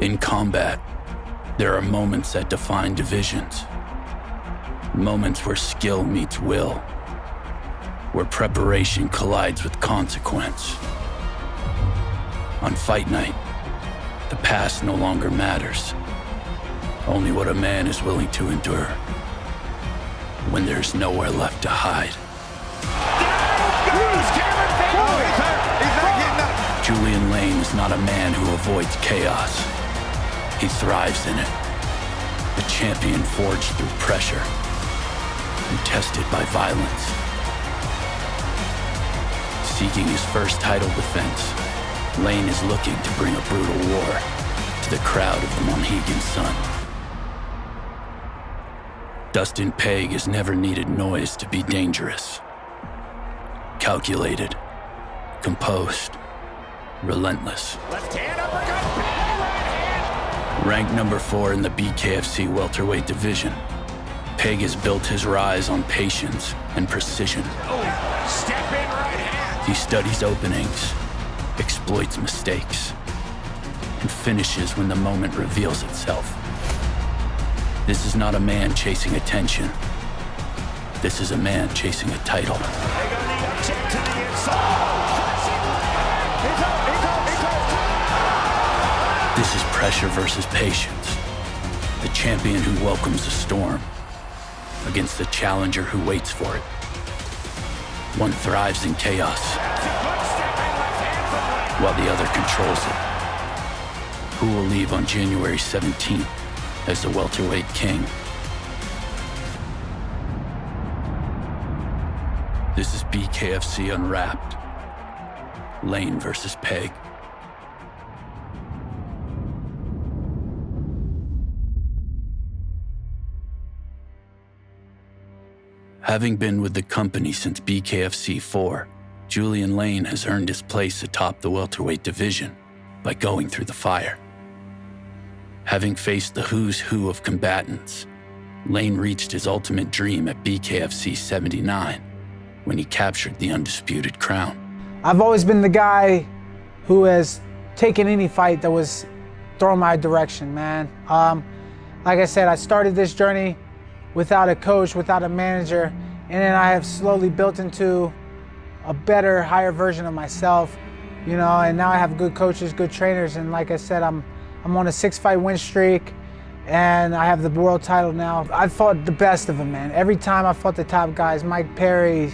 In combat, there are moments that define divisions. Moments where skill meets will, where preparation collides with consequence. On fight night, the past no longer matters. Only what a man is willing to endure when there's nowhere left to hide. Julian Lane is not a man who avoids chaos. He thrives in it. A champion forged through pressure and tested by violence. Seeking his first title defense, Lane is looking to bring a brutal war to the crowd of the Mohegan Sun. Dustin Pague has never needed noise to be dangerous. Calculated, composed, relentless. Left hand uppercut, right hand. Ranked number 4 in the BKFC welterweight division, Pague has built his rise on patience and precision. Oh, step in right hand. He studies openings, exploits mistakes, and finishes when the moment reveals itself. This is not a man chasing attention. This is a man chasing a title. They got the upcheck to the inside. This is pressure versus patience. The champion who welcomes the storm against the challenger who waits for it. One thrives in chaos, while the other controls it. Who will leave on January 17th as the welterweight king? This is BKFC Unwrapped. Lane versus Pague. Having been with the company since BKFC 4, Julian Lane has earned his place atop the welterweight division by going through the fire. Having faced the who's who of combatants, Lane reached his ultimate dream at BKFC 79 when he captured the undisputed crown. I've always been the guy who has taken any fight that was thrown my direction, man. Like I said, I started this journey without a coach, without a manager, and then I have slowly built into a better, higher version of myself, you know, and now I have good coaches, good trainers, and like I said, I'm on a 6-fight win streak, and I have the world title now. I've fought the best of them, man. Every time I fought the top guys, Mike Perry,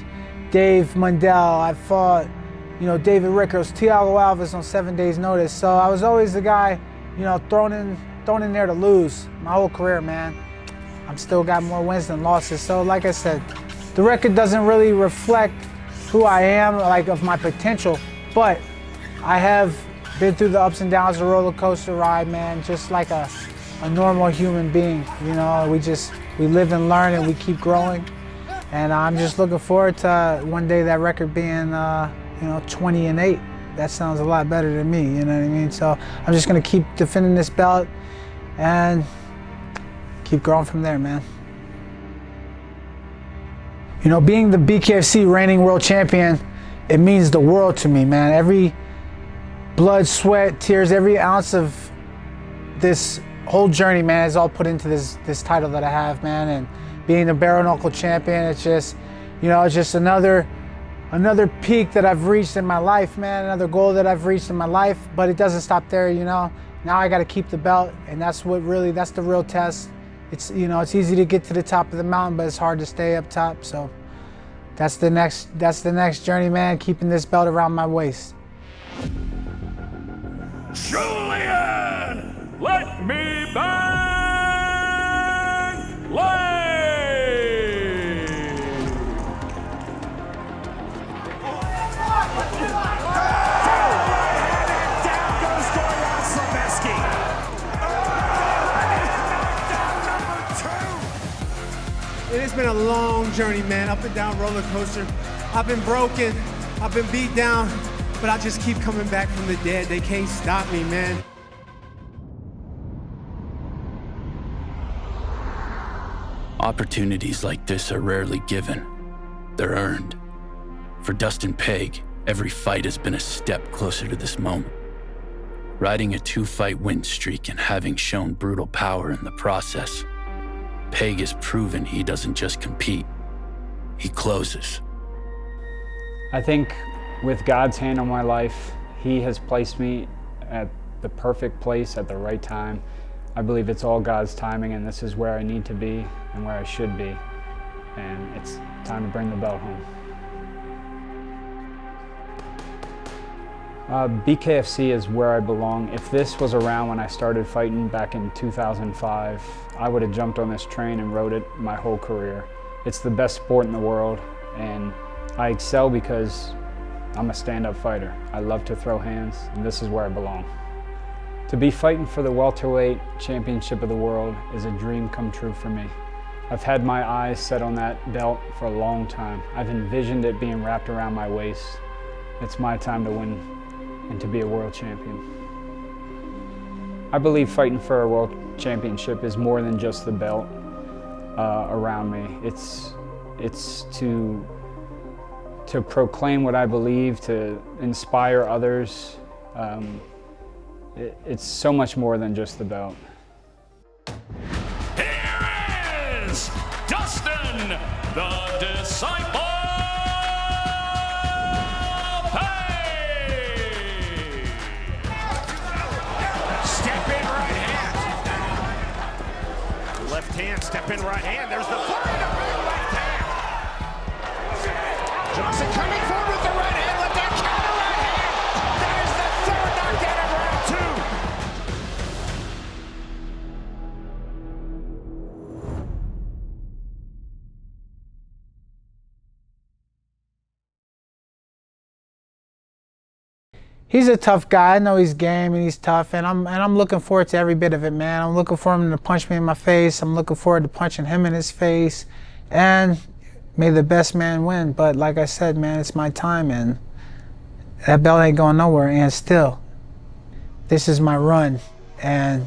Dave Mundell, I fought, you know, David Rickers, Thiago Alves on 7 days notice. So I was always the guy, you know, thrown in there to lose my whole career, man. I'm still got more wins than losses. So like I said, the record doesn't really reflect who I am, like of my potential, but I have been through the ups and downs of the roller coaster ride, man, just like a normal human being. You know, we live and learn and we keep growing. And I'm just looking forward to one day that record being, 20-8. That sounds a lot better than me, you know what I mean? So I'm just gonna keep defending this belt and keep growing from there, man. You know, being the BKFC reigning world champion, it means the world to me, man. Every blood, sweat, tears, every ounce of this whole journey, man, is all put into this title that I have, man. And being the bare knuckle champion, it's just, you know, it's just another peak that I've reached in my life, man, another goal that I've reached in my life, but it doesn't stop there, you know. Now I got to keep the belt, and that's the real test. It's, you know, it's easy to get to the top of the mountain, but it's hard to stay up top. So that's the next journey, man, keeping this belt around my waist. Julian, let me bang Lane. Down goes Dorian Slaveski. It has been a long journey, man, up and down roller coaster. I've been broken, I've been beat down, but I just keep coming back from the dead. They can't stop me, man. Opportunities like this are rarely given. They're earned. For Dustin Pague, every fight has been a step closer to this moment. Riding a 2-fight win streak and having shown brutal power in the process, Pague has proven he doesn't just compete, he closes. I think with God's hand on my life, He has placed me at the perfect place at the right time. I believe it's all God's timing, and this is where I need to be and where I should be. And it's time to bring the belt home. BKFC is where I belong. If this was around when I started fighting back in 2005, I would have jumped on this train and rode it my whole career. It's the best sport in the world, and I excel because I'm a stand-up fighter. I love to throw hands, and this is where I belong. To be fighting for the welterweight championship of the world is a dream come true for me. I've had my eyes set on that belt for a long time. I've envisioned it being wrapped around my waist. It's my time to win and to be a world champion. I believe fighting for a world championship is more than just the belt around me. It's to proclaim what I believe, to inspire others. It's so much more than just the belt. Here is Dustin, the Disciple Pague. Step in right hand. Left hand, step in right hand. There's the fire to left hand. Johnson coming forward with the right hand, left hand, counter right hand. That is the third knockdown of round 2. He's a tough guy. I know he's game and he's tough, and I'm looking forward to every bit of it, man. I'm looking for him to punch me in my face. I'm looking forward to punching him in his face, and may the best man win. But like I said, man, it's my time, and that belt ain't going nowhere. And still, this is my run, and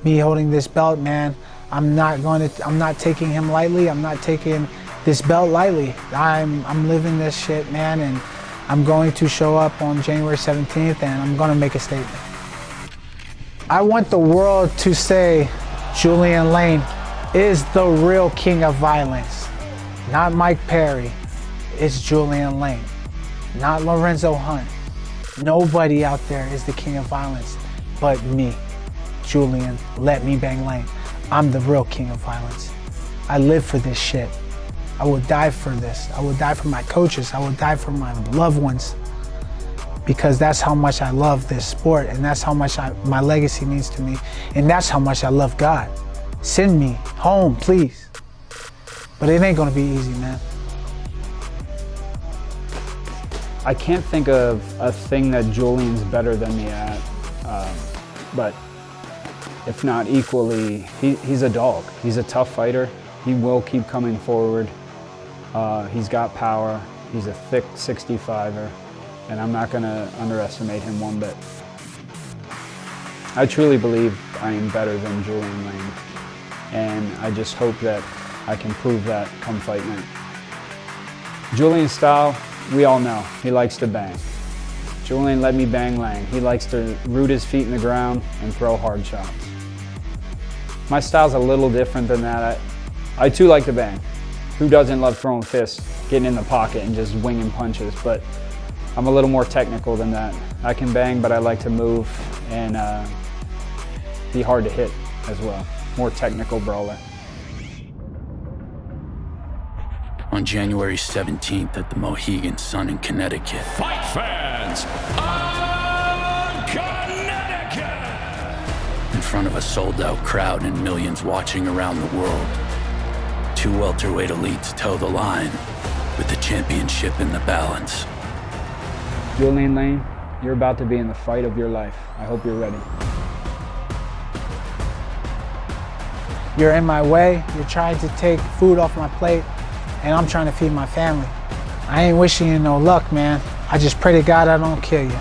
me holding this belt, man, I'm not taking him lightly. I'm not taking this belt lightly. I'm living this shit, man, and I'm going to show up on January 17th, and I'm going to make a statement. I want the world to say Julian Lane is the real king of violence. Not Mike Perry, it's Julian Lane. Not Lorenzo Hunt. Nobody out there is the king of violence but me, Julian Let Me Bang Lane. I'm the real king of violence. I live for this shit. I would die for this. I would die for my coaches. I would die for my loved ones, because that's how much I love this sport, and that's how much my legacy means to me, and that's how much I love God. Send me home, please. But it ain't gonna be easy, man. I can't think of a thing that Julian's better than me at, but if not equally, he's a dog. He's a tough fighter. He will keep coming forward. He's got power. He's a thick 65er, and I'm not gonna underestimate him one bit. I truly believe I am better than Julian Lane, and I just hope that I can prove that come fight night. Julian's style, we all know. He likes to bang. Julian Let Me Bang Lane. He likes to root his feet in the ground and throw hard shots. My style's a little different than that. I too like to bang. Who doesn't love throwing fists, getting in the pocket and just winging punches? But I'm a little more technical than that. I can bang, but I like to move and be hard to hit as well. More technical brawler. On January 17th at the Mohegan Sun in Connecticut. Fight fans of Connecticut! In front of a sold-out crowd and millions watching around the world, 2 welterweight elites toe the line with the championship in the balance. Julian Lane, you're about to be in the fight of your life. I hope you're ready. You're in my way. You're trying to take food off my plate, and I'm trying to feed my family. I ain't wishing you no luck, man. I just pray to God I don't kill you.